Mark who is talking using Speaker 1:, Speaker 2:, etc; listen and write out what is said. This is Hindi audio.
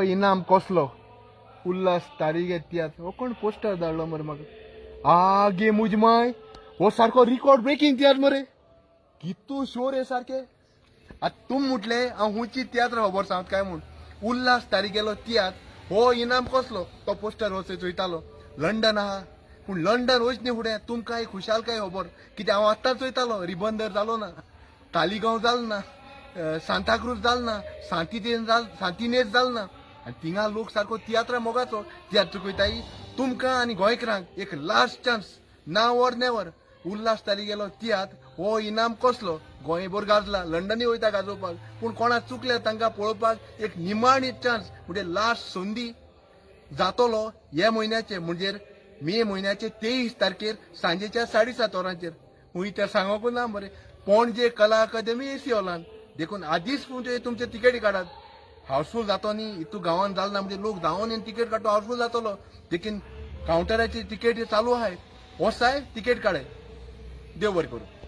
Speaker 1: इनाम कसलो उल्हास तारीगे तियात्र हो कोण पोस्टर धाडलो मरे म्हाका आगे मुजमाय हो सारको रिकॉर्ड ब्रेकिंग तियात्र मरे कितू शो रे सारखे आता तुम म्हटले हांव हुंची तियात्र खबर सांगत काय म्हूण उल्हास तारीगेलो तियात्र हो इनाम कसलो तो पोस्टर हो चोयतालो लंडन आहा पूण लंडन वच न्ही फुडें तुमकां खुशाल काय खबर कित्याक हांव आत्तां चोयतालो रिबंदर जालो ना तालिगांव जालो ना सांताक्रूज जालो ना सांतिनेज जालो ना आनी थिंगा लोक सारको तियात्र मोगाचो तियात्र चुकयताय तुमकां आनी गोंयकारांक एक last chance now or never उल्हास तारीगेलो तियात्र हो इनाम कसलो गोंयभर गाजला लंडनूय वयता गाजोवपाक पूण कोणाक चुकले तांकां पळोवपाक एक निमाणी चान्स म्हणजे लास्ट संदी जातलो हे म्हयन्याचे म्हणजे मे म्हयन्याचे 23 तारखेर सांजेच्या 7:30 वरांचेर हुंय ते सांगोकूच ना बरें पणजे कला अकादेमी एसी हॉलान देखून आदीच तुमचे तिकेटी काडात हाऊसफुल जातो न्ही इतू गांवांत जालो ना म्हणजे लोक धांवन येवन तिकेट काडटो हाऊसफुल जातलो देखीन काउंटराची तिकेट चालू आहाय वसाय तिकेट काडाय देव बरें करूं.